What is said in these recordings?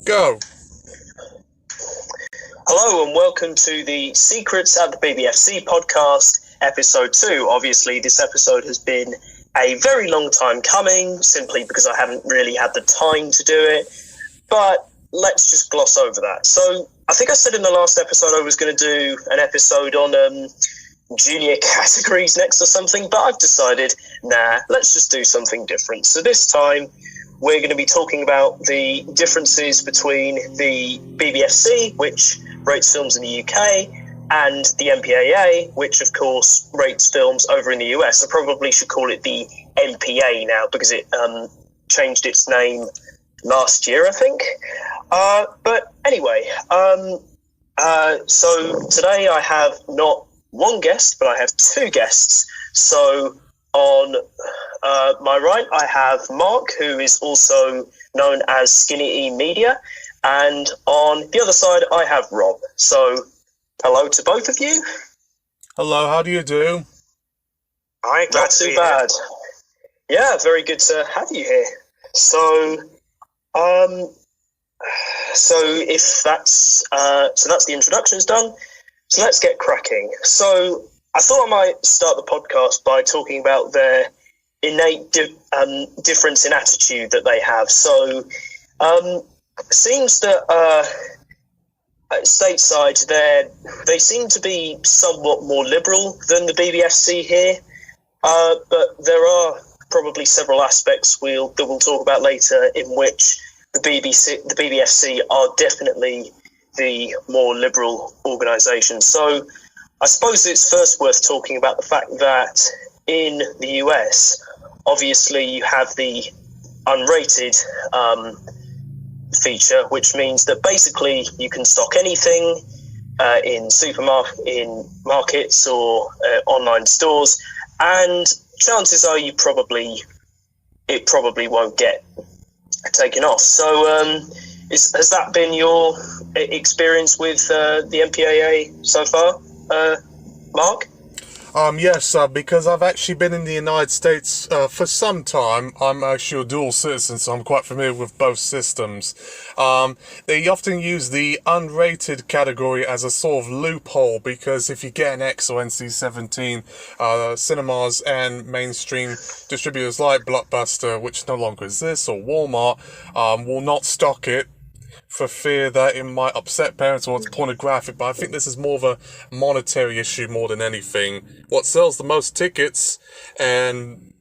Go. Hello and welcome to the Secrets at the BBFC podcast, episode 2. Obviously, this episode has been a very long time coming, simply because I haven't really had the time to do it. But let's just gloss over that. So I think I said in the last episode I was going to do an episode on junior categories next or something, but I've decided, let's just do something different. So this time we're going to be talking about the differences between the BBFC, which rates films in the UK, and the MPAA, which of course rates films over in the US. I probably should call it the MPAA now because it changed its name last year, I think. But anyway, so today I have not one guest, but I have two guests. So on my right, I have Mark, who is also known as Skinny E Media, and on the other side, I have Rob. So hello to both of you. Hello, how do you do? Hi, glad Not to too be bad. Yeah, very good to have you here. So, if that's that's the introductions done. So let's get cracking. So I thought I might start the podcast by talking about their innate difference in attitude that they have. So it seems that stateside they seem to be somewhat more liberal than the BBFC here, but there are probably several aspects that we'll talk about later in which the BBFC are definitely the more liberal organisation. So I suppose it's first worth talking about the fact that in the US, obviously you have the unrated feature, which means that basically you can stock anything in markets or online stores, and chances are it probably won't get taken off. So has that been your experience with the MPAA so far, Mark? Yes, because I've actually been in the United States for some time. I'm actually a dual citizen, so I'm quite familiar with both systems. They often use the unrated category as a sort of loophole, because if you get an X or NC-17, cinemas and mainstream distributors like Blockbuster, which no longer exists, or Walmart, will not stock it for fear that it might upset parents or it's pornographic. But I think this is more of a monetary issue more than anything. What sells the most tickets and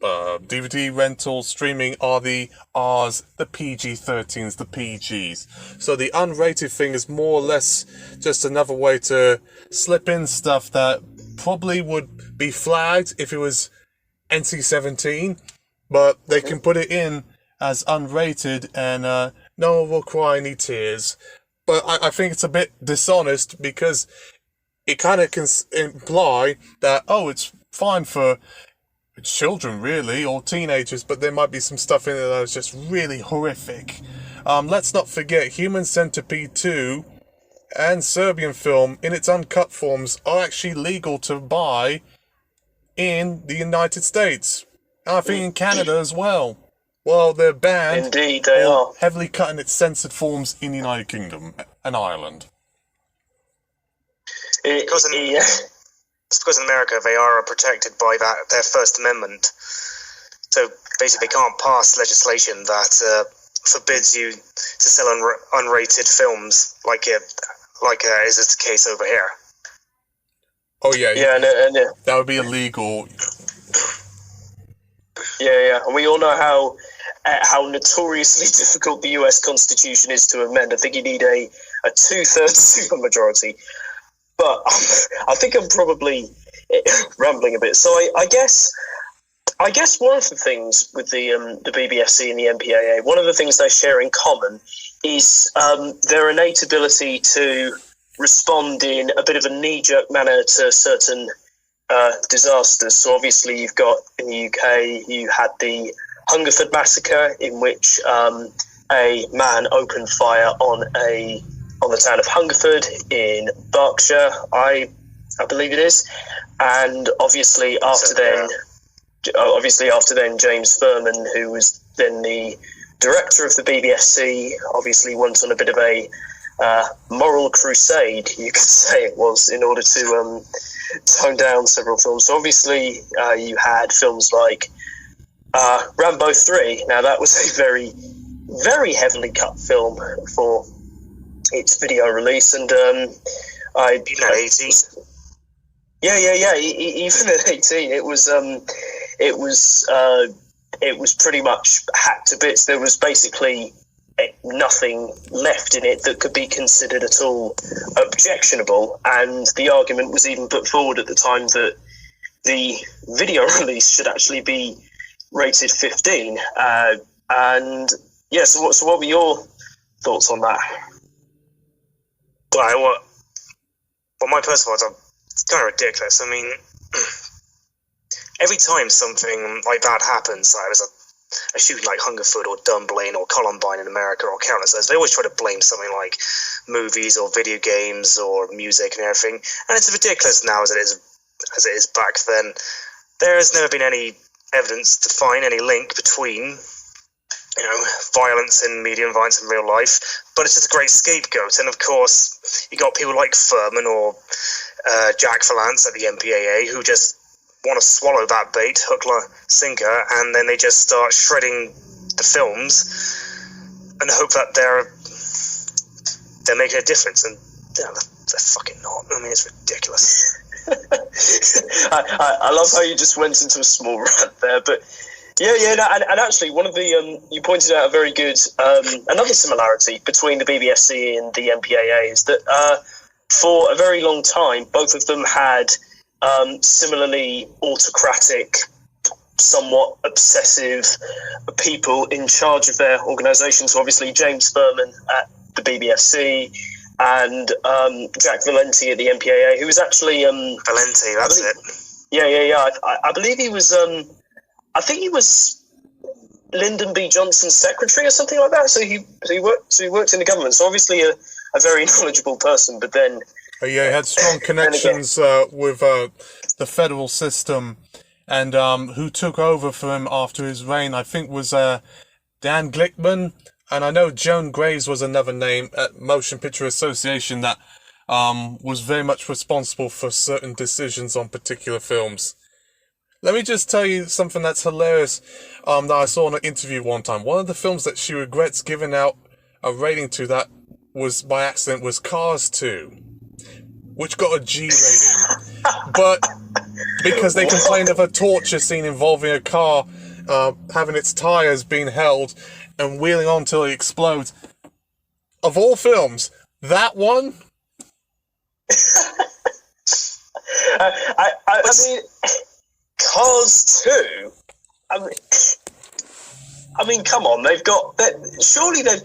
DVD rental streaming are the R's, the PG-13s, the PGs. So the unrated thing is more or less just another way to slip in stuff that probably would be flagged if it was NC-17, but they can put it in as unrated and no one will cry any tears. But I think it's a bit dishonest, because it kind of can imply that, it's fine for children, really, or teenagers, but there might be some stuff in there that is just really horrific. Let's not forget, Human Centipede 2 and Serbian film, in its uncut forms, are actually legal to buy in the United States. And I think in Canada as well. Well, they're banned. Indeed, they are. Heavily cut in its censored forms in the United Kingdom and Ireland. Because in America they are protected by their First Amendment. So basically they can't pass legislation that forbids you to sell unrated films like is the case over here. Oh yeah. Yeah. That would be illegal. Yeah. And we all know how notoriously difficult the US Constitution is to amend. I think you need a 2/3 supermajority. But I think I'm probably rambling a bit. So I guess one of the things with the BBFC and the MPAA, one of the things they share in common is their innate ability to respond in a bit of a knee-jerk manner to certain disasters. So obviously you've got, in the UK, you had the Hungerford massacre, in which a man opened fire on the town of Hungerford in Berkshire, I believe it is, and obviously after then, James Furman, who was then the director of the BBFC, obviously went on a bit of a moral crusade, you could say it was, in order to tone down several films. So obviously, you had films like Rambo 3. Now, that was a very, very heavily cut film for its video release, and even at 18. Yeah. Even at 18, it was pretty much hacked to bits. There was basically nothing left in it that could be considered at all objectionable, and the argument was even put forward at the time that the video release should actually be rated 15. And yeah, so what were your thoughts on that? Well, my personal thoughts are, it's kind of ridiculous. I mean, every time something like that happens, like there's a shooting like Hungerford or Dunblane or Columbine in America or countless others, they always try to blame something like movies or video games or music and everything, and it's as ridiculous now as it is back then. There has never been any evidence to find any link between, violence in media and violence in real life, but it's just a great scapegoat. And of course, you got people like Furman or Jack Palance at the MPAA who just want to swallow that bait, hook, line, sinker, and then they just start shredding the films and hope that they're making a difference. And they're fucking not. I mean, it's ridiculous. I love how you just went into a small rant there, but and actually, one of the you pointed out a very good another similarity between the BBFC and the MPAA is that for a very long time, both of them had similarly autocratic, somewhat obsessive people in charge of their organisations. So obviously, James Furman at the BBFC and Jack Valenti at the MPAA, who was actually Valenti. That's it. Yeah. I believe he was. I think he was Lyndon B. Johnson's secretary or something like that. So he worked in the government. So obviously a very knowledgeable person. But then he had strong connections with the federal system, and who took over for him after his reign, I think, was Dan Glickman. And I know Joan Graves was another name at Motion Picture Association that was very much responsible for certain decisions on particular films. Let me just tell you something that's hilarious that I saw in an interview one time. One of the films that she regrets giving out a rating to that was by accident was Cars 2, which got a G rating. But because they complained of a torture scene involving a car having its tyres being held and wheeling on till it explodes. Of all films, that one? I mean, Cars 2. I mean, come on, surely they've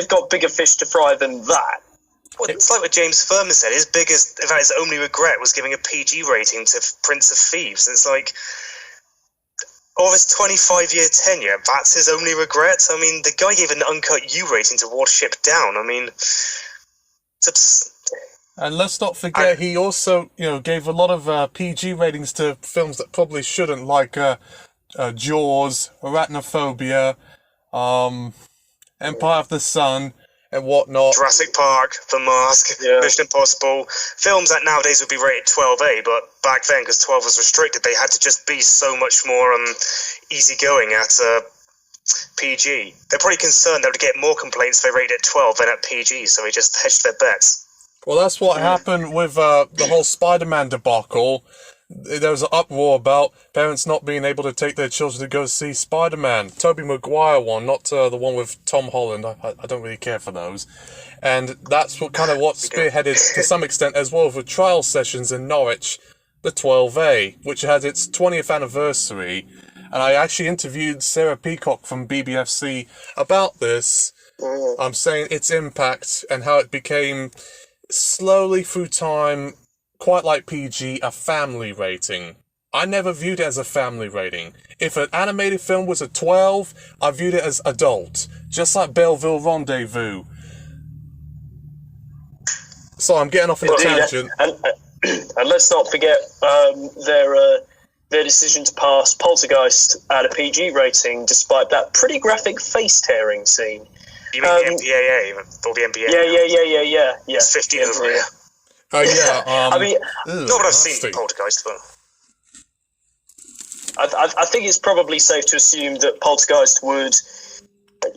got bigger fish to fry than that. Well, it's like what James Furman said. His biggest, in fact, his only regret was giving a PG rating to Prince of Thieves. And it's like, all his 25-year tenure, that's his only regret? I mean, the guy gave an uncut U rating to Watership Down. I mean, and let's not forget, he also, gave a lot of PG ratings to films that probably shouldn't, like Jaws, Arachnophobia, Empire of the Sun, and whatnot. Jurassic Park, The Mask, Mission Impossible. Films that nowadays would be rated 12A, but back then, because 12 was restricted, they had to just be so much more easygoing at PG. They're probably concerned they would get more complaints if they rated it 12 than at PG, so they just hedged their bets. Well, that's what happened with the whole Spider-Man debacle. There was an uproar about parents not being able to take their children to go see Spider-Man. Tobey Maguire one, not the one with Tom Holland. I don't really care for those. And that's what spearheaded, to some extent, as well, with trial sessions in Norwich, the 12A, which had its 20th anniversary. And I actually interviewed Sarah Peacock from BBFC about this. I'm saying its impact and how it became, slowly through time, quite like PG, a family rating. I never viewed it as a family rating. If an animated film was a 12, I viewed it as adult, just like Belleville Rendezvous. So I'm getting off on a tangent. And let's not forget their decision to pass Poltergeist at a PG rating, despite that pretty graphic face-tearing scene. You mean the MPAA, or the MPAA? Yeah. It's 15 over here. Oh, yeah. I mean, not that I've seen Poltergeist, but... I think it's probably safe to assume that Poltergeist would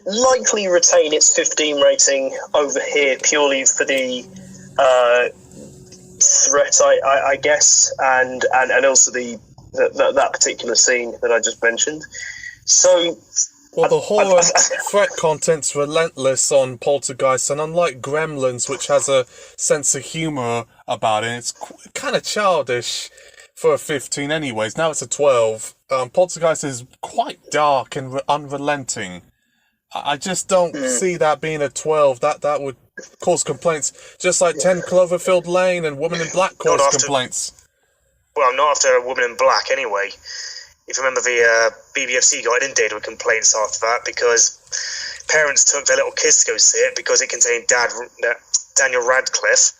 likely retain its 15 rating over here purely for the threat, I guess, and also that particular scene that I just mentioned. So, well, the horror threat content's relentless on Poltergeist, and unlike Gremlins, which has a sense of humour about it, it's kind of childish for a 15 anyways. Now it's a 12. Poltergeist is quite dark and unrelenting. I just don't see that being a 12. That would cause complaints, just like 10 Cloverfield Lane and Woman in Black caused complaints. Well, not after Woman in Black, anyway. If you remember, the BBFC got inundated with complaints after that because parents took their little kids to go see it because it contained Daniel Radcliffe.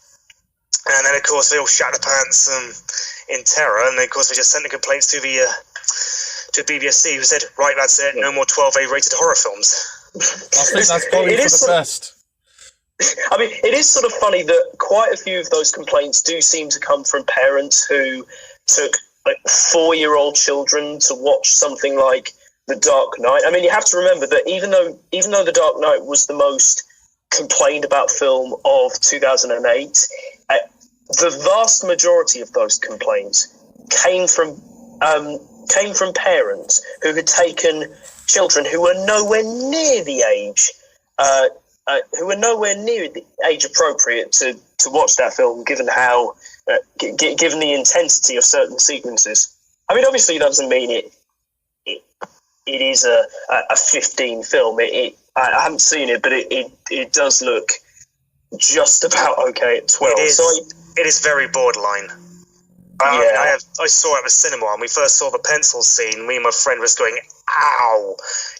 And then, of course, they all shat their pants in terror. And then, of course, we just sent the complaints to the BBFC, who said, right, that's it, no more 12A rated horror films. I think that's probably for the best. I mean, it is sort of funny that quite a few of those complaints do seem to come from parents who took like 4-year-old children to watch something like The Dark Knight. I mean, you have to remember that even though The Dark Knight was the most complained about film of 2008, the vast majority of those complaints came from parents who had taken children who were nowhere near the age appropriate to watch that film, given how given the intensity of certain sequences. I mean, obviously, that doesn't mean it is a 15 film. I haven't seen it, but it does look just about okay at 12. It is very borderline. I saw it at the cinema, and we first saw the pencil scene. Me and my friend was going, ow!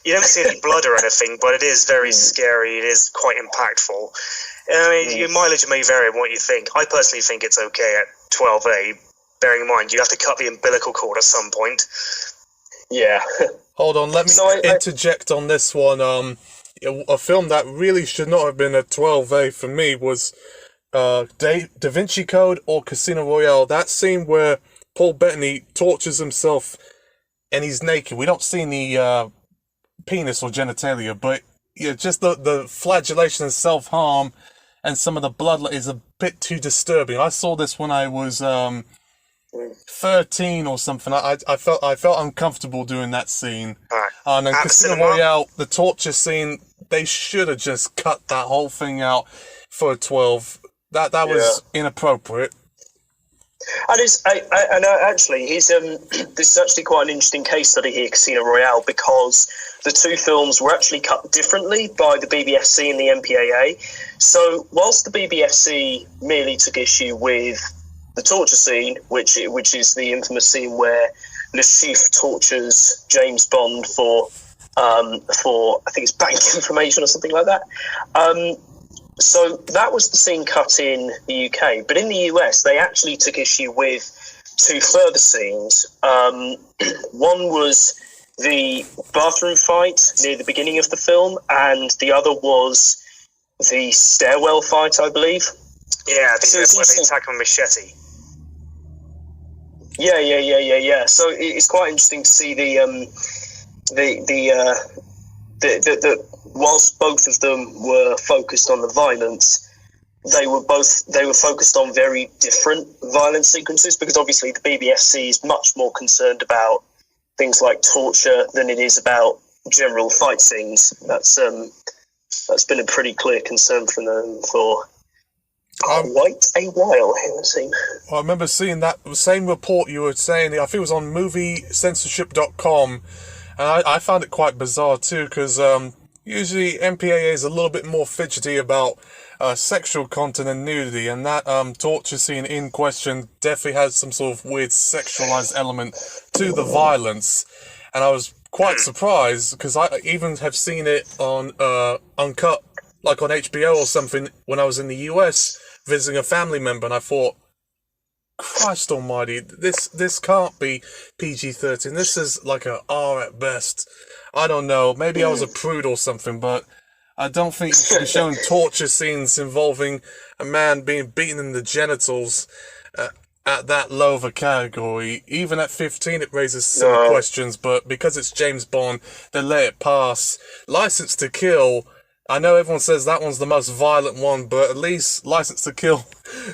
You don't see any blood or anything, but it is very scary. It is quite impactful. I mean, your mileage may vary on what you think. I personally think it's okay at 12A, bearing in mind you have to cut the umbilical cord at some point. Yeah. Hold on, let me interject on this one. A film that really should not have been a 12A for me was Da Vinci Code or Casino Royale. That scene where Paul Bettany tortures himself and he's naked. We don't see any penis or genitalia, but just the flagellation and self-harm and some of the blood is a bit too disturbing. I saw this when I was 13 or something. I felt uncomfortable doing that scene. And then Casino Royale, the torture scene, they should have just cut that whole thing out for a 12. That was inappropriate. And actually, this is actually quite an interesting case study here, Casino Royale, because the two films were actually cut differently by the BBFC and the MPAA. So, whilst the BBFC merely took issue with the torture scene, which is the infamous scene where Le Chiffre tortures James Bond for I think it's bank information or something like that. So that was the scene cut in the UK, but in the US they actually took issue with two further scenes. One was the bathroom fight near the beginning of the film, and the other was the stairwell fight, I believe. Yeah, where they attack on machete. Yeah. So it's quite interesting to see the whilst both of them were focused on the violence, they were focused on very different violence sequences, because obviously the BBFC is much more concerned about things like torture than it is about general fight scenes. That's been a pretty clear concern from them for quite a while, it seems. I remember seeing that same report you were saying. I think it was on moviecensorship.com, and I found it quite bizarre too, because usually MPAA is a little bit more fidgety about sexual content and nudity, and that torture scene in question definitely has some sort of weird sexualized element to the violence. And I was quite surprised, because I even have seen it on uncut, like on HBO or something, when I was in the US visiting a family member, and I thought, Christ almighty, this can't be PG-13. This is like a R at best. I don't know, maybe I was a prude or something, but I don't think you should be showing torture scenes involving a man being beaten in the genitals at that low of a category. Even at 15 it raises some questions, but because it's James Bond, they let it pass. License to Kill, I know everyone says that one's the most violent one, but at least License to Kill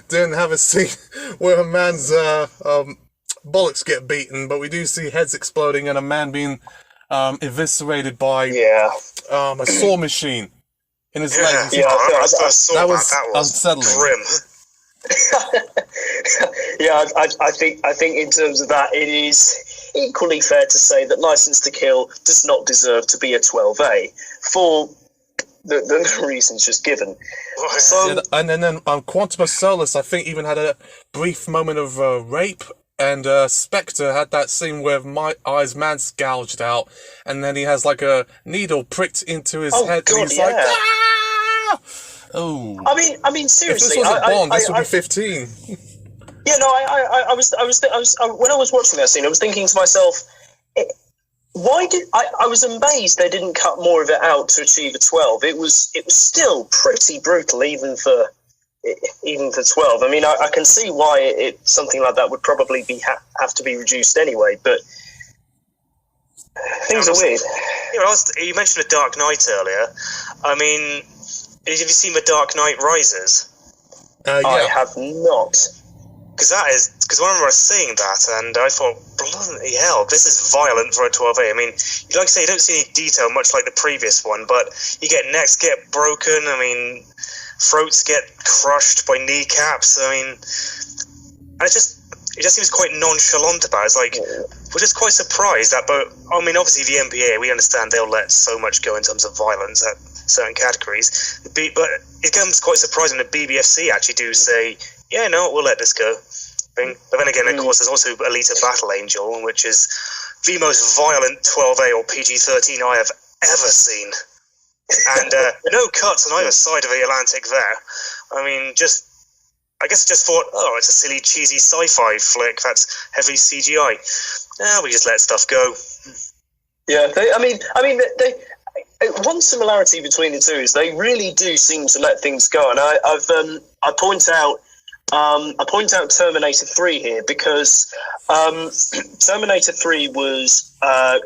didn't have a scene where a man's bollocks get beaten, but we do see heads exploding and a man being eviscerated by a saw machine in his legs. Yeah, that was unsettling. Grim. I think in terms of that, it is equally fair to say that License to Kill does not deserve to be a 12A for the reasons just given. So, and then Quantum of Solace, I think, even had a brief moment of rape. And Spectre had that scene where my eyes man's gouged out, and then he has like a needle pricked into his head, God, and he's like, ah! Oh. I mean, seriously. If this was a Bond, this would be 15. Yeah, no, I was when I was watching that scene, I was thinking to myself, why did I was amazed they didn't cut more of it out to achieve a 12. It was still pretty brutal, even for 12. I mean, I can see why something like that would probably have to be reduced anyway, but things are weird. You mentioned The Dark Knight earlier. I mean, have you seen The Dark Knight Rises? Yeah. I have not. Because I remember seeing that, and I thought, bloody hell, this is violent for a 12A. I mean, like I say, you don't see any detail, much like the previous one, but you get necks get broken, I mean, throats get crushed by kneecaps, I mean, and it just seems quite nonchalant about it. It's like, we're just quite surprised that, but, I mean, obviously the MPAA, we understand they'll let so much go in terms of violence at certain categories, but it becomes quite surprising that BBFC actually do say, yeah, no, we'll let this go. But then again, of course, there's also Alita Battle Angel, which is the most violent 12A or PG-13 I have ever seen. And no cuts on either side of the Atlantic there. I mean, I guess just thought, it's a silly, cheesy sci-fi flick that's heavy CGI. We just let stuff go. Yeah, one similarity between the two is they really do seem to let things go, and I point out Terminator 3 here because Terminator 3 was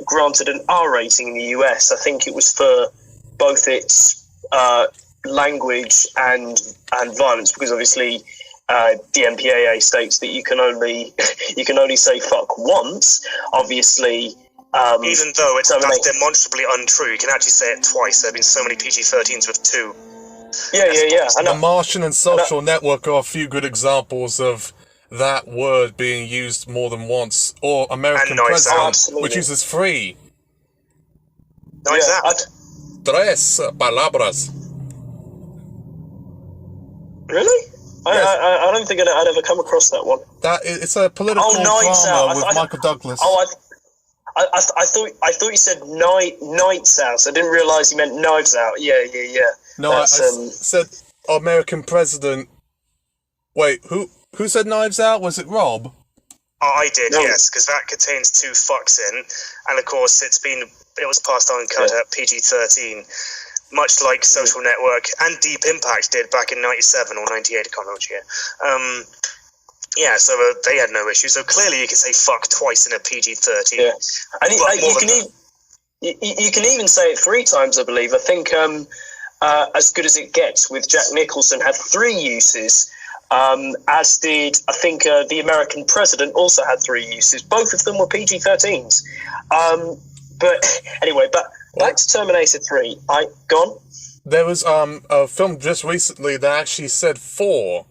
granted an R rating in the US. I think it was for both its language and violence, because obviously the MPAA states that you can only say fuck once. Obviously, even though that's demonstrably untrue, you can actually say it twice. There have been so many PG-13s with 2. Yeah. The Martian and Social Network are a few good examples of that word being used more than once. Or American President, which uses 3. Tres palabras. Really? Yes. I don't think I'd ever come across that one. It's a political drama with Michael Douglas. I thought you said Nights Out. I didn't realise you meant Knives Out. Yeah. No, I said American President. Wait, who said Knives Out? Was it Rob? I did, yes, because that contains 2 fucks in, and of course it was passed on and cut at PG-13, much like Social Network and Deep Impact did back in 97 or 98, I can't remember which year. So they had no issue. So clearly you can say fuck twice in a PG-13. Yeah, and you can even say it 3 times, I believe. I think As Good as It Gets with Jack Nicholson had 3 uses, as did, I think, The American President also had 3 uses. Both of them were PG-13s. But anyway, back to Terminator 3. Gone? There was a film just recently that actually said 4.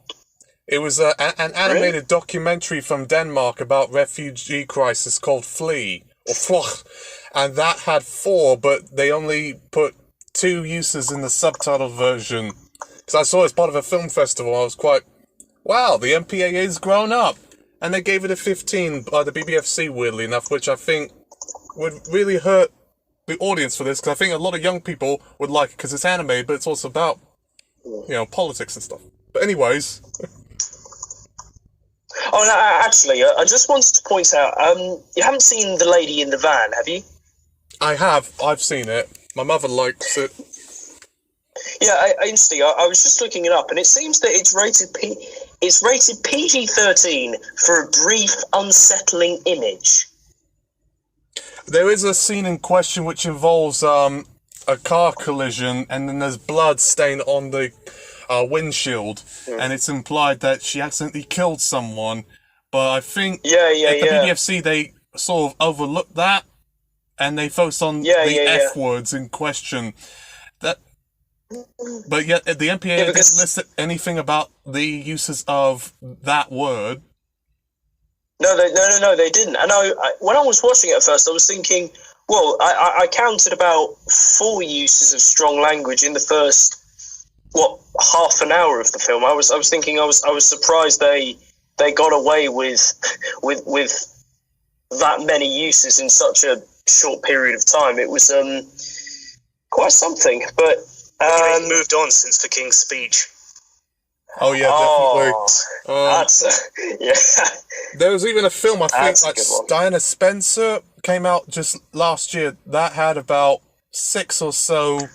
It was an animated documentary from Denmark about refugee crisis called Flee, or Floch, and that had 4, but they only put 2 uses in the subtitle version. Because I saw it as part of a film festival, I was quite, wow, the MPAA's grown up. And they gave it a 15 by the BBFC, weirdly enough, which I think would really hurt the audience for this, because I think a lot of young people would like it because it's anime, but it's also about, politics and stuff. But anyways... Oh, no, actually, I just wanted to point out, you haven't seen The Lady in the Van, have you? I have. I've seen it. My mother likes it. Yeah, instantly, I was just looking it up, and it seems that it's rated PG-13 for a brief, unsettling image. There is a scene in question which involves a car collision, and then there's blood stained on the windshield, and it's implied that she accidentally killed someone. But I think at the BBFC they sort of overlooked that, and they focused on the F words in question. But yet the MPAA didn't list anything about the uses of that word. No, they didn't. And when I was watching it at first, I was thinking, well, I counted about 4 uses of strong language in the first half an hour of the film. I was thinking I was surprised they got away with that many uses in such a short period of time. It was quite something, but. They've moved on since the King's Speech. Oh yeah, definitely. There was even a film, I think, like Diana Spencer came out just last year. That had about 6 or so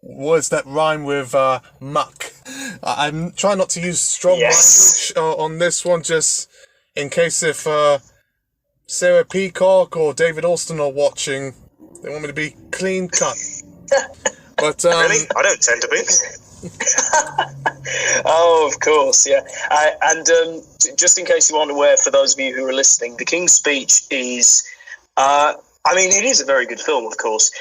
words that rhyme with muck. I'm trying not to use strong language on this one, just in case if Sarah Peacock or David Alston are watching, they want me to be clean cut. But really? I don't tend to be. Oh, of course, yeah. And just in case you aren't aware, for those of you who are listening, The King's Speech is, it is a very good film, of course.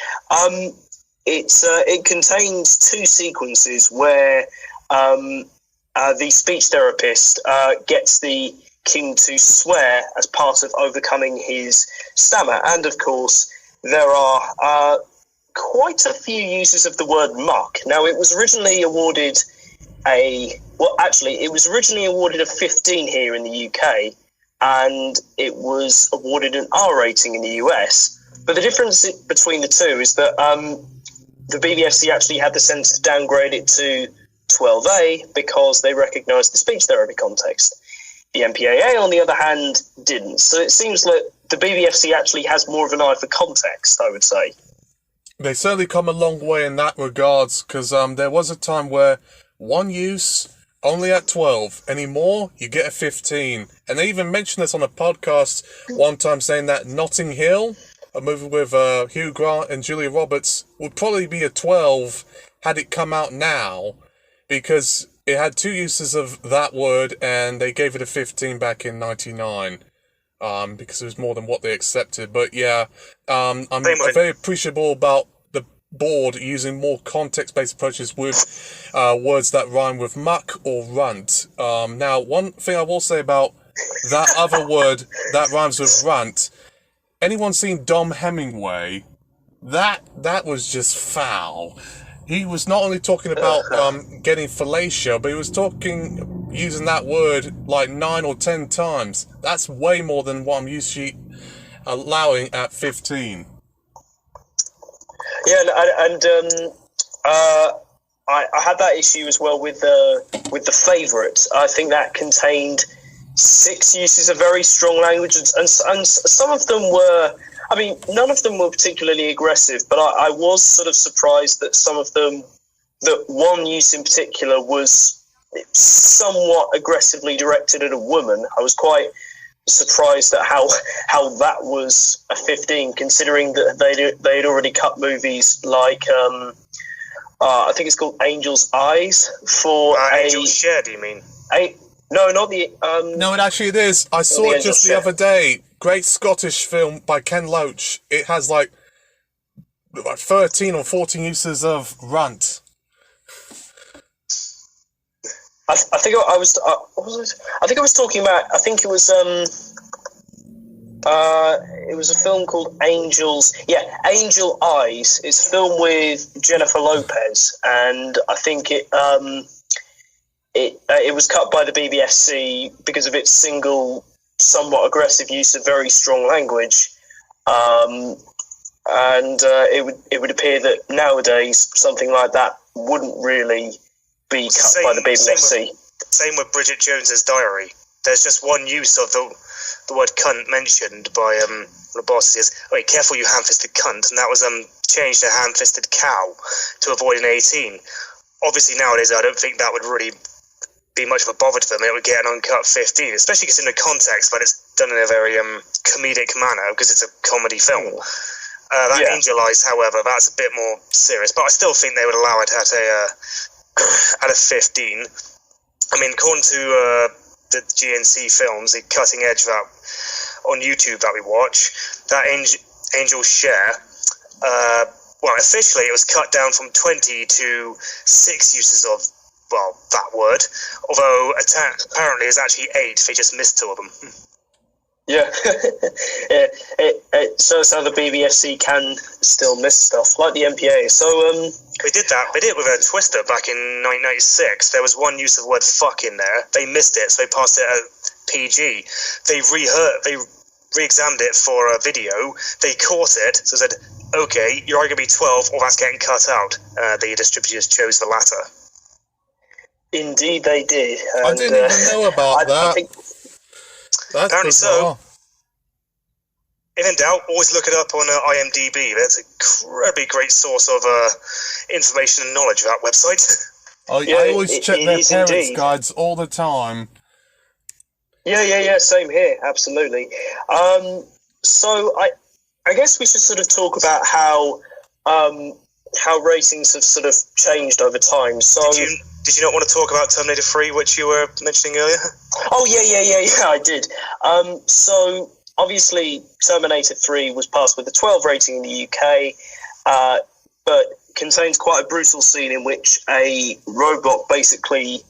It contains 2 sequences where the speech therapist gets the king to swear as part of overcoming his stammer. And, of course, there are quite a few uses of the word muck. Now, it was originally awarded a 15 here in the UK, and it was awarded an R rating in the US. But the difference between the two is that the BBFC actually had the censors downgrade it to 12A because they recognised the speech therapy context. The MPAA, on the other hand, didn't. So it seems like the BBFC actually has more of an eye for context, I would say. They certainly come a long way in that regards, because there was a time where one use only at 12. Any more, you get a 15. And they even mentioned this on a podcast one time, saying that Notting Hill, a movie with Hugh Grant and Julia Roberts, would probably be a 12 had it come out now, because it had 2 uses of that word, and they gave it a 15 back in 99. Because it was more than what they accepted. But yeah, I'm very appreciable about the board using more context-based approaches with words that rhyme with muck or runt. Now, one thing I will say about that other word that rhymes with runt, anyone seen Dom Hemingway, that was just foul. He was not only talking about getting fellatio, but he was using that word like 9 or 10 times. That's way more than what I'm usually allowing at 15. Yeah, and I had that issue as well with the favourite. I think that contained 6 uses of very strong language, and some of them were. I mean, none of them were particularly aggressive, but I was sort of surprised that some of them, that one use in particular was somewhat aggressively directed at a woman. I was quite surprised at how that was a 15, considering that they'd already cut movies like I think it's called Angel's Eyes for Angel's Share. Do you mean? No, not the. No, it is. I saw it just the other day. Great Scottish film by Ken Loach. It has like 13 or 14 uses of runt. I think I was. I think I was talking about. I think it was. It was a film called Angels. Yeah, Angel Eyes. It's a film with Jennifer Lopez, and I think it was cut by the BBFC because of its single, somewhat aggressive use of very strong language, and it would appear that nowadays something like that wouldn't really be cut by the BBFC. Same with Bridget Jones's Diary. there's just one use of the word cunt mentioned by the boss is, "Oh, careful, you ham-fisted cunt," and that was changed to ham-fisted cow to avoid an 18. Obviously, nowadays, I don't think that would really be much of a bother to them. It would get an uncut 15, especially considering the context that it's done in a very comedic manner because it's a comedy film. That Angel Eyes, however, that's a bit more serious, but I still think they would allow it at a 15. I mean, according to the GNC films, the cutting edge that on YouTube that we watch, that Angel's share, well, officially it was cut down from 20 to 6 uses of, well, that word, although apparently it's actually 8, they just missed 2 of them. Yeah, it shows how the BBFC can still miss stuff, like the MPAA. So, They did that. They did it with a Twister back in 1996. There was one use of the word "fuck" in there. They missed it, so they passed it at PG. They re-examined it for a video. They caught it, so said, "Okay, you're either going to be 12 or that's getting cut out." The distributors chose the latter. Indeed, they did. And, I didn't even know about that. I think, That's apparently bizarre. so. If in doubt, always look it up on IMDb. That's an incredibly great source of information and knowledge, that website. I always check their is parents' indeed. guides all the time. Yeah, same here, absolutely. So I guess we should sort of talk about how ratings have sort of changed over time. So Did you not want to talk about Terminator 3, which you were mentioning earlier? Oh, yeah, I did. So, obviously, Terminator 3 was passed with a 12 rating in the UK, but contains quite a brutal scene in which a robot basically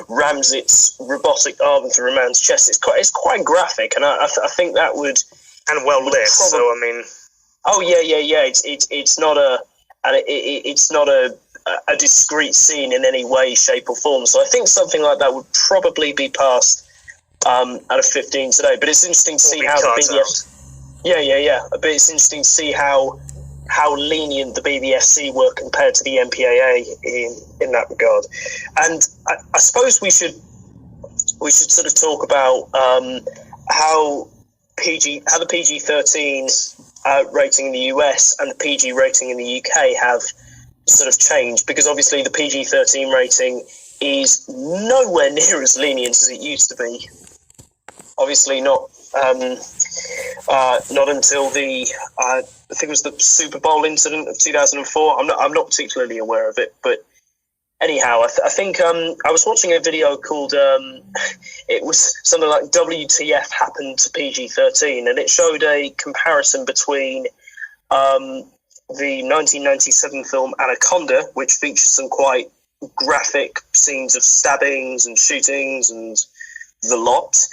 rams its robotic arm through a man's chest. It's quite graphic, and I think that would... And well lit, so, I mean... Oh, yeah. It's not a discrete scene in any way, shape or form. So I think something like that would probably be passed at a 15 today. But it's interesting to see how the BBFC... Yeah. But it's interesting to see how lenient the BBFC were compared to the MPAA in that regard. And I suppose we should sort of talk about how the PG-13 rating in the US and the PG rating in the UK have sort of changed, because obviously the PG-13 rating is nowhere near as lenient as it used to be. Obviously not until the I think it was the Super Bowl incident of 2004. I'm not particularly aware of it, but anyhow, I think I was watching a video called it was something like WTF happened to PG-13, and it showed a comparison between the 1997 film Anaconda, which features some quite graphic scenes of stabbings and shootings and the lot,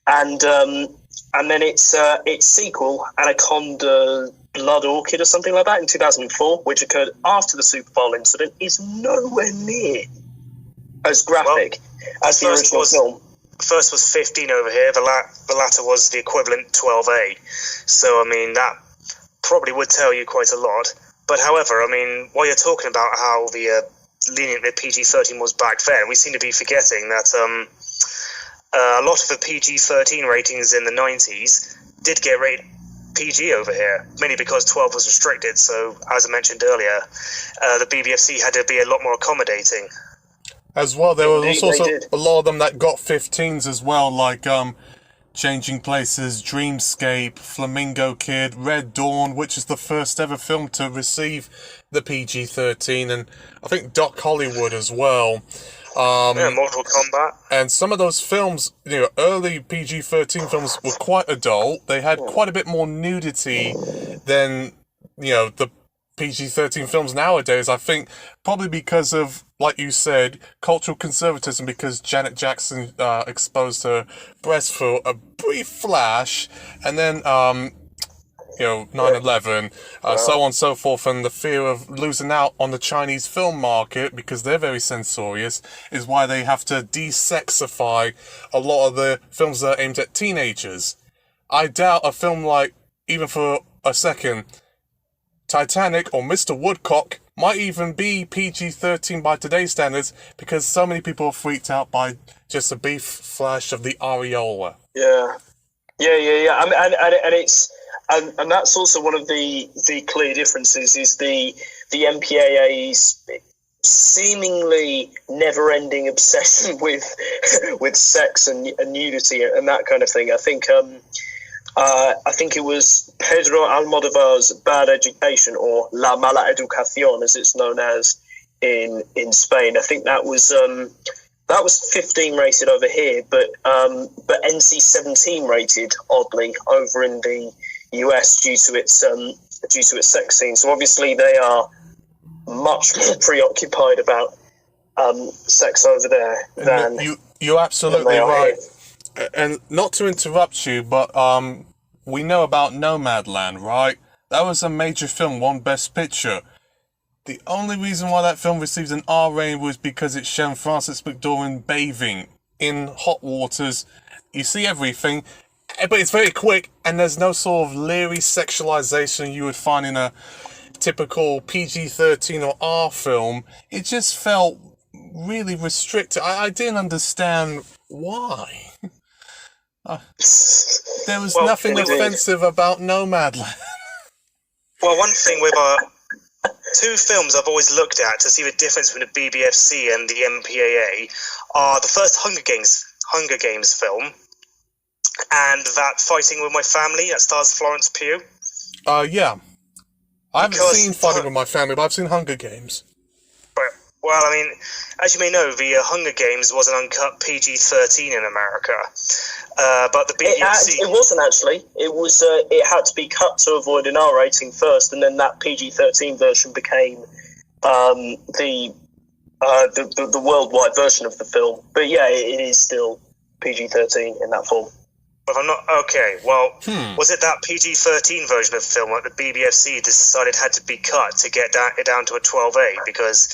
and then its sequel, Anaconda Blood Orchid or something like that, in 2004, which occurred after the Super Bowl incident, is nowhere near as graphic as the original film. The first was 15 over here, the latter was the equivalent 12A, so I mean that probably would tell you quite a lot. But however, I mean, while you're talking about how lenient the PG-13 was back then, we seem to be forgetting that a lot of the PG-13 ratings in the 90s did get rated PG over here, mainly because 12 was restricted. So, as I mentioned earlier, the BBFC had to be a lot more accommodating. As well, there were also a lot of them that got 15s as well, like Changing Places, Dreamscape, Flamingo Kid, Red Dawn, which is the first ever film to receive the PG-13, and I think Doc Hollywood as well. Mortal Kombat. And some of those films, early PG-13 films were quite adult. They had quite a bit more nudity than, the PG-13 films nowadays. I think probably because of, like you said, cultural conservatism, because Janet Jackson exposed her breast for a brief flash, and then 9/11, so on and so forth, and the fear of losing out on the Chinese film market because they're very censorious is why they have to desexify a lot of the films that are aimed at teenagers. I doubt a film like, even for a second, Titanic or Mr. Woodcock might even be PG-13 by today's standards, because so many people are freaked out by just a brief flash of the areola. Yeah. And it's and that's also one of the clear differences is the MPAA's seemingly never-ending obsession with sex and nudity and that kind of thing. I think it was Pedro Almodovar's Bad Education, or La Mala Educación, as it's known as in Spain. I think that was 15 rated over here, but NC-17 rated, oddly, over in the US due to its sex scene. So obviously they are much more preoccupied about sex over there than you're absolutely right. And not to interrupt you, but we know about Nomadland, right? That was a major film, won Best Picture. The only reason why that film received an R rating was because it's shown Frances McDormand bathing in hot waters. You see everything, but it's very quick, and there's no sort of leery sexualization you would find in a typical PG-13 or R film. It just felt really restricted. I didn't understand why. There was nothing offensive about Nomadland. Well, one thing with two films I've always looked at to see the difference between the BBFC and the MPAA are the first Hunger Games film and that Fighting with My Family that stars Florence Pugh. Yeah. I haven't seen Fighting with My Family, but I've seen Hunger Games. Well, I mean, as you may know, the Hunger Games was an uncut PG-13 in America, but the BBFC... It wasn't, actually. It was. It had to be cut to avoid an R rating first, and then that PG-13 version became the worldwide version of the film. But yeah, it is still PG-13 in that form. But I'm not... Okay, well, was it that PG-13 version of the film that the BBFC decided had to be cut to get it down to a 12A? Because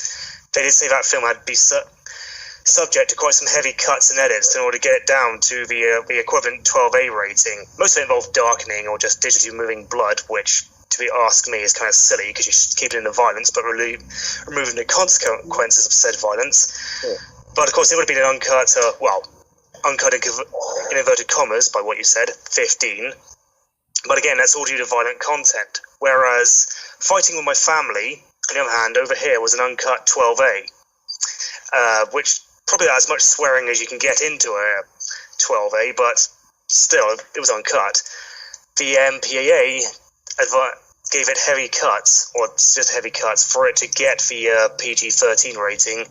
they did say that film had to be subject to quite some heavy cuts and edits in order to get it down to the equivalent 12A rating. Most of it involved darkening or just digitally moving blood, which, to be asked me, is kind of silly because you should keep it in the violence but removing the consequences of said violence. Yeah. But of course, it would have been an uncut, uncut in inverted commas by what you said, 15. But again, that's all due to violent content. Whereas Fighting with My Family, on the other hand, over here was an uncut 12A, which probably had as much swearing as you can get into a 12A, but still, it was uncut. The MPAA gave it heavy cuts, or just heavy cuts, for it to get the PG-13 rating.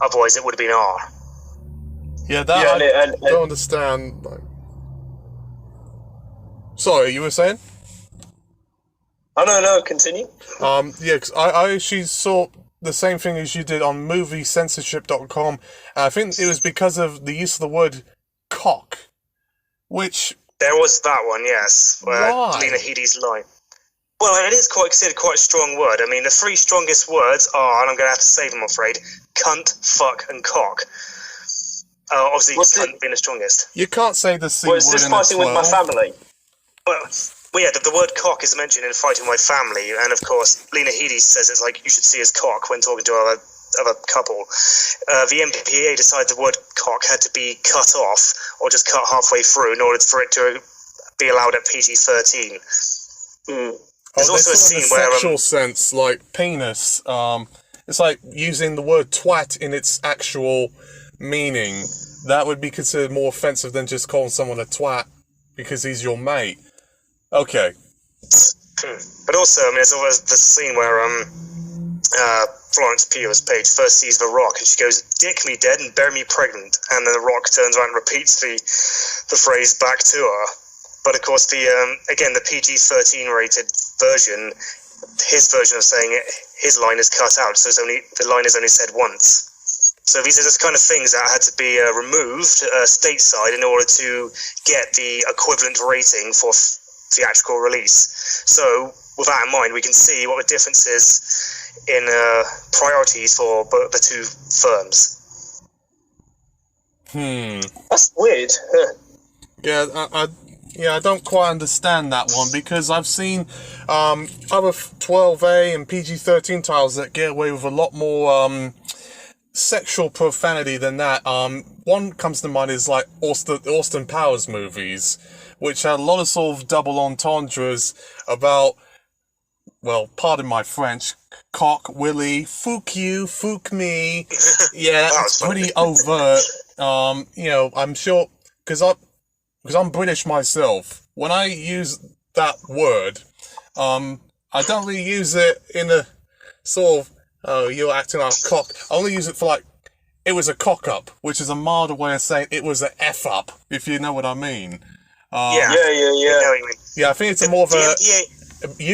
Otherwise, it would have been R. Yeah, I don't understand. Sorry, you were saying? Oh, no, continue. Yeah, because I actually saw the same thing as you did on censorship.com. I think it was because of the use of the word cock, which... There was that one, yes. Why? Lena Headey's line. Well, it is considered quite a strong word. I mean, the three strongest words are, and I'm going to have to say them, I'm afraid, cunt, fuck, and cock. Obviously, cunt being the strongest. You can't say the C word in a 12. Was this Fighting with My Family? Well, yeah, the word cock is mentioned in Fighting with My Family, and of course, Lena Headey says it's like you should see his cock when talking to other couple. The MPAA decided the word cock had to be cut off, or just cut halfway through, in order for it to be allowed at PG-13. There's also a scene where... sexual sense, like penis. It's like using the word twat in its actual meaning. That would be considered more offensive than just calling someone a twat because he's your mate. Okay. But also, I mean, there's always the scene where Florence Pugh as Paige first sees The Rock, and she goes, "Dick me dead and bury me pregnant," and then The Rock turns around and repeats the phrase back to her. But of course, the PG-13 rated version, his version of saying it, his line is cut out, so the line is only said once. So these are just kind of things that had to be removed stateside in order to get the equivalent rating for theatrical release. So with that in mind, we can see what the difference is in priorities for the two firms. That's weird. Yeah, Yeah, I don't quite understand that one because I've seen other 12A and PG-13 titles that get away with a lot more sexual profanity than that. One comes to mind is like Austin Powers movies, which had a lot of sort of double entendres about, well, pardon my French, cock, willy, fuck you, fuck me. Yeah, it's pretty overt. I'm sure, because I'm British myself. When I use that word, I don't really use it in a sort of, oh, you're acting like a cock. I only use it for like, it was a cock up, which is a milder way of saying it was an F up, if you know what I mean. Yeah. Yeah, I think it's a more of a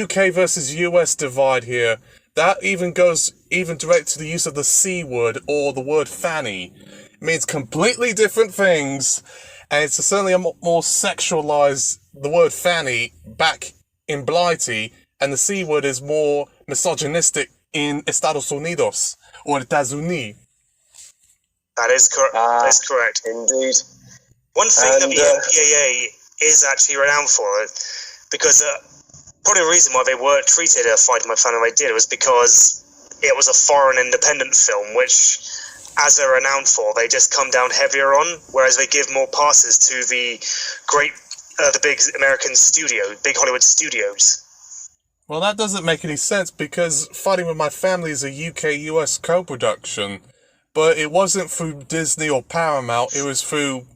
UK versus US divide here. That even goes direct to the use of the C word or the word fanny. It means completely different things, and it's certainly a more sexualized, the word fanny, back in Blighty, and the C word is more misogynistic in Estados Unidos, or États-Unis. That is correct. That's correct. Indeed. One thing that the MPAA is actually renowned for, because probably the reason why they were treated Fighting My Family they did was because it was a foreign independent film, which, as they're renowned for, they just come down heavier on, whereas they give more passes to the big American big Hollywood studios. Well, that doesn't make any sense because Fighting With My Family is a UK-US co-production, but it wasn't through Disney or Paramount, it was through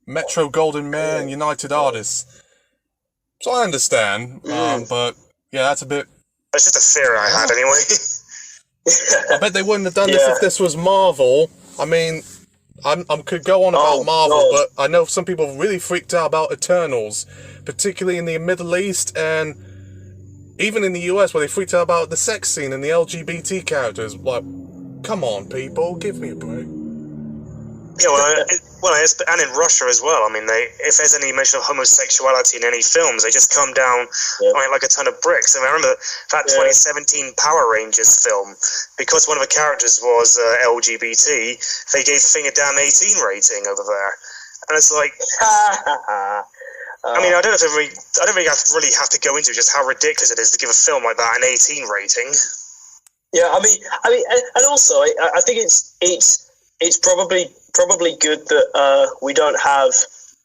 Metro-Goldwyn-Mayer and United Artists. So I understand, but yeah, that's a bit... That's just a theory I had anyway. I bet they wouldn't have done this if this was Marvel. I mean, I could go on about Marvel, but I know some people really freaked out about Eternals, particularly in the Middle East and even in the US, where they freaked out about the sex scene and the LGBT characters. Like, come on, people, give me a break. Yeah, and in Russia as well. I mean, if there's any mention of homosexuality in any films, they just come down like a ton of bricks. And I remember that 2017 Power Rangers film, because one of the characters was LGBT, they gave the thing a damn 18 rating over there. And it's like, I mean, I don't really have to go into just how ridiculous it is to give a film like that an 18 rating. Yeah, I mean, and also I think it's probably good that we don't have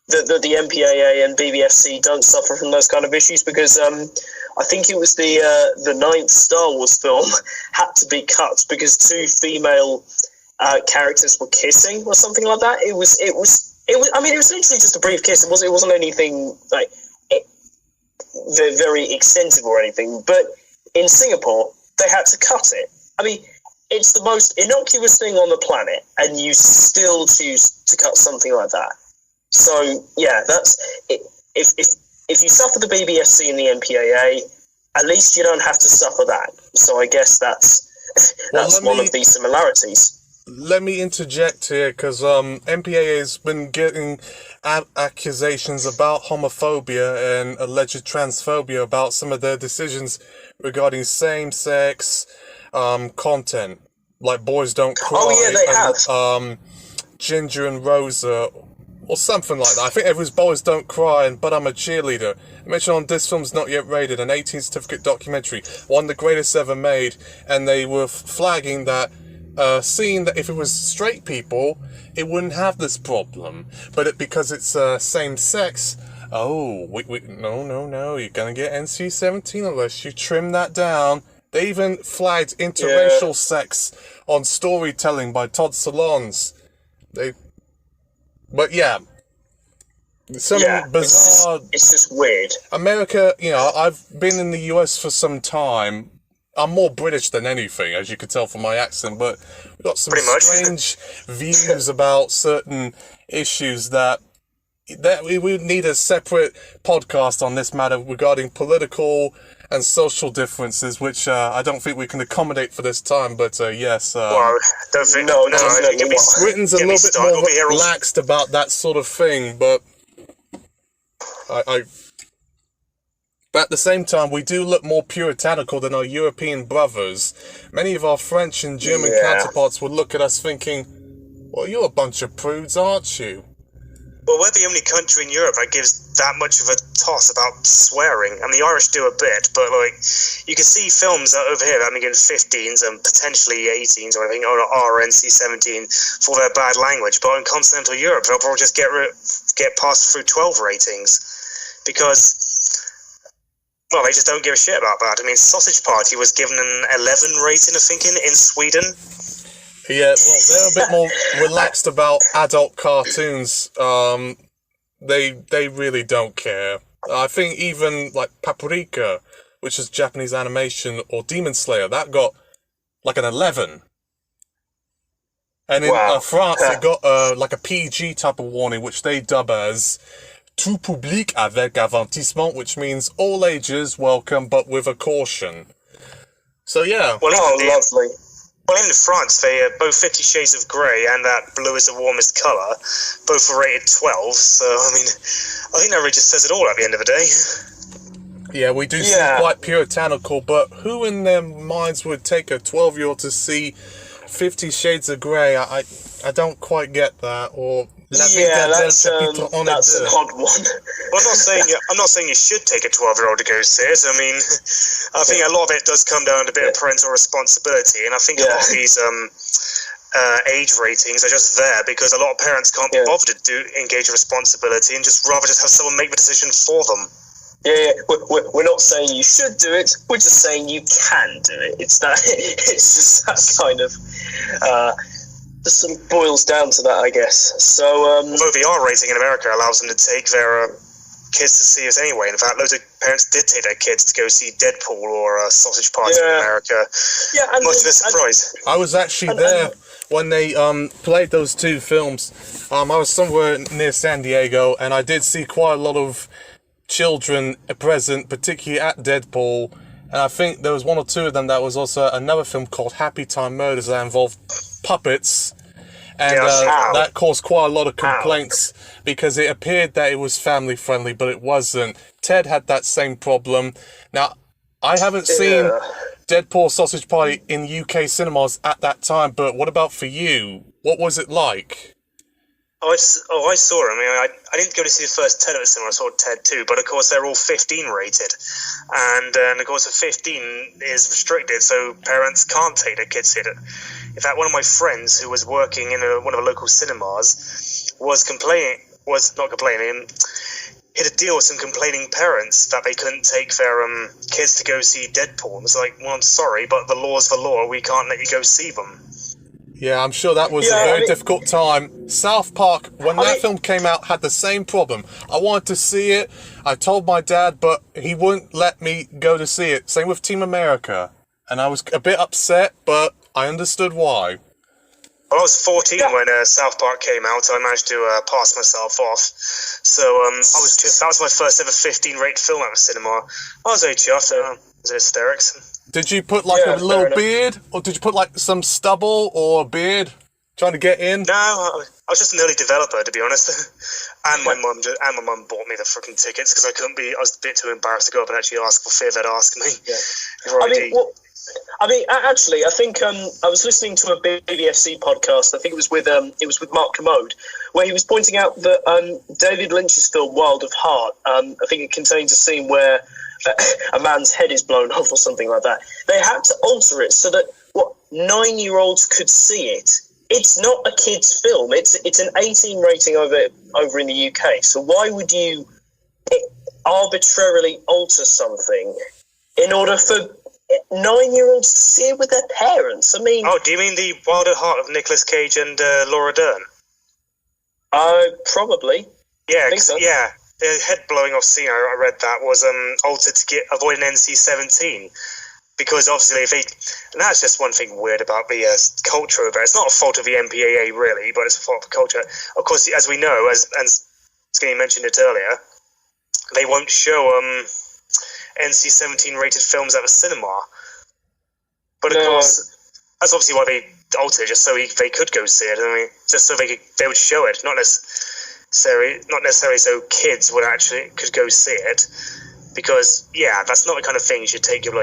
the MPAA and BBFC don't suffer from those kind of issues, because I think it was the 9th Star Wars film had to be cut because 2 female characters were kissing or something like that. It was. I mean, it was literally just a brief kiss. It wasn't anything like very extensive or anything. But in Singapore, they had to cut it. I mean, it's the most innocuous thing on the planet, and you still choose to cut something like that. So yeah, that's it. If you suffer the BBFC and the MPAA, at least you don't have to suffer that. So I guess that's one of the similarities. Let me interject here, because MPAA has been getting accusations about homophobia and alleged transphobia about some of their decisions regarding same-sex content, like Boys Don't Cry. Oh yeah, they have. Ginger and Rosa, or something like that. I think it was Boys Don't Cry and But I'm a Cheerleader. I mentioned on This Film's Not Yet Rated, an 18 certificate documentary, one of the greatest ever made, and they were flagging that, seeing that if it was straight people, it wouldn't have this problem. But because it's same sex, no, you're gonna get NC-17 unless you trim that down. They even flagged interracial sex on Storytelling by Todd Solondz. But yeah, bizarre. It's just weird. America, I've been in the US for some time. I'm more British than anything, as you could tell from my accent, but we've got some strange views about certain issues that we would need a separate podcast on this matter regarding political and social differences, which I don't think we can accommodate for this time, but yes. Well, don't think, Britain's a little bit more relaxed about that sort of thing, but But at the same time, we do look more puritanical than our European brothers. Many of our French and German counterparts would look at us thinking, well, you're a bunch of prudes, aren't you? Well, we're the only country in Europe that gives that much of a toss about swearing. I mean, the Irish do a bit, but like, you can see films over here that are making 15s and potentially 18s or anything, or NC-17 for their bad language. But in continental Europe, they'll probably just get passed through 12 ratings because, well, they just don't give a shit about that. I mean, Sausage Party was given an 11 rating, I think, in Sweden. Yeah, well, they're a bit more relaxed about adult cartoons. They really don't care. I think even like Paprika, which is Japanese animation, or Demon Slayer, that got like an 11. And in France, it got like a PG type of warning, which they dub as tout public avec avertissement, which means all ages welcome, but with a caution. So yeah. Well, lovely. Well, in France, they both 50 Shades of Grey and that Blue is the Warmest Colour, both were rated 12. So, I mean, I think that really just says it all at the end of the day. Yeah, we do seem quite puritanical, but who in their minds would take a 12-year-old to see 50 Shades of Grey? I don't quite get that. Or that's an odd one. Well, I'm not saying you should take a 12-year-old to go see it. I mean, I think a lot of it does come down to a bit of parental responsibility, and I think a lot of these age ratings are just there because a lot of parents can't be bothered to engage in responsibility and just rather just have someone make the decision for them. Yeah, we're not saying you should do it. We're just saying you can do it. It's just that kind of. Just sort of boils down to that, I guess. So, although the R rating in America allows them to take their kids to see us anyway. In fact, loads of parents did take their kids to go see Deadpool or Sausage Party in America. Yeah, and much of a surprise. I was actually there when they played those two films. I was somewhere near San Diego, and I did see quite a lot of children present, particularly at Deadpool. And I think there was one or two of them that was also another film called Happy Time Murders that involved puppets. And that caused quite a lot of complaints because it appeared that it was family friendly, but it wasn't. Ted had that same problem. Now, I haven't seen Deadpool Sausage Party in UK cinemas at that time, but what about for you? What was it like? I saw it. I mean, I didn't go to see the first Ted at the cinema. I saw Ted 2, but of course they're all 15 rated, and of course the 15 is restricted, so parents can't take their kids to it. In fact, one of my friends who was working in one of the local cinemas hit a deal with some complaining parents that they couldn't take their kids to go see Deadpool. It was like, well, I'm sorry, but the law's the law. We can't let you go see them. Yeah, I'm sure that was a very difficult time. South Park, when that film came out, had the same problem. I wanted to see it. I told my dad, but he wouldn't let me go to see it. Same with Team America. And I was a bit upset, but I understood why. Well, I was 14 when South Park came out. I managed to pass myself off. So that was my first ever 15-rated film at the cinema. I was very chuffed. It was hysterics. Did you put like a little beard, or did you put like some stubble or a beard, trying to get in? No, I was just an early developer, to be honest. And my mum bought me the freaking tickets because I was a bit too embarrassed to go up and actually ask, for fear they'd ask me. Yeah. Actually, I think I was listening to a BBFC podcast. I think it was with Mark Commode, where he was pointing out that David Lynch's film Wild of Heart, I think it contains a scene where a man's head is blown off or something like that. They had to alter it so that 9-year-olds could see it. It's not a kid's film. It's an 18 rating over in the UK. So why would you arbitrarily alter something in order for 9-year-olds to see it with their parents? I mean, do you mean the Wild at Heart of Nicolas Cage and Laura Dern? Probably. Yeah, the head blowing off scene, I read that, was altered to avoid an NC-17. Because obviously, and that's just one thing weird about the culture of it. It's not a fault of the MPAA, really, but it's a fault of culture. Of course, as we know, as Skinny mentioned it earlier, they won't show NC-17 rated films at the cinema. But of course, that's obviously why they altered it, just so they could go see it. I mean, just so they would show it, not necessarily so kids could go see it, because that's not the kind of thing you should take your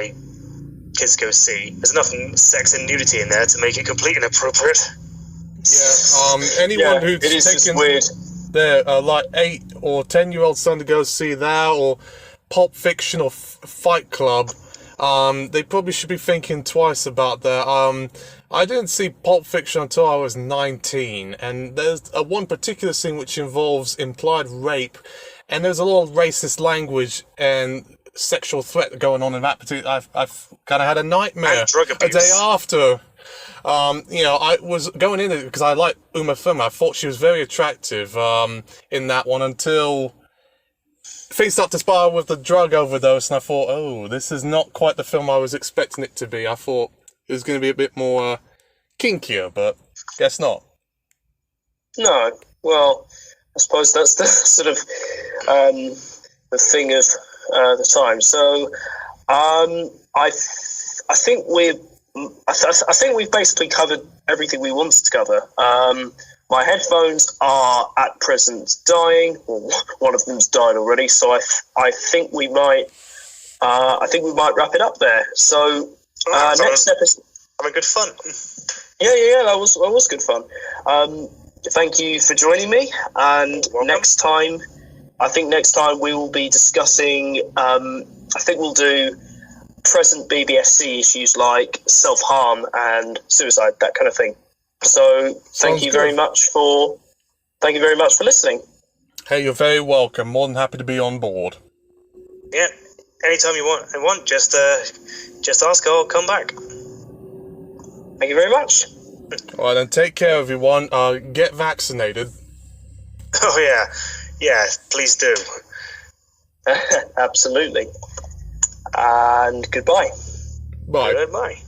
kids to go see. There's enough sex and nudity in there to make it completely inappropriate. Yeah, anyone who's it is taken weird. their like 8 or 10-year-old son to go see that, or Pulp Fiction or Fight Club, they probably should be thinking twice about that. I didn't see Pulp Fiction until I was 19, and there's one particular scene which involves implied rape, and there's a lot of racist language and sexual threat going on in that particular. I've kind of had a nightmare And drug a abuse. day after. I was going in it because I like Uma Thurman. I thought she was very attractive in that one until things start to spiral with the drug overdose, and I thought, oh, this is not quite the film I was expecting it to be. I thought it was going to be a bit more kinkier, but guess not. No, well, I suppose that's the sort of the thing of the time. So I think I think we've basically covered everything we wanted to cover. My headphones are at present dying. Well, one of them's died already, so I think we might wrap it up there. So next episode. Having good fun. Yeah, that was good fun. Thank you for joining me. And next time we will be discussing. I think we'll do present BBFC issues like self-harm and suicide, that kind of thing. So thank you very much for listening. Hey, you're very welcome. More than happy to be on board. Yeah, anytime you want, just ask. I'll come back. Thank you very much. All right, then take care, everyone. Get vaccinated. Oh yeah, please do. Absolutely. And goodbye. Bye. Goodbye.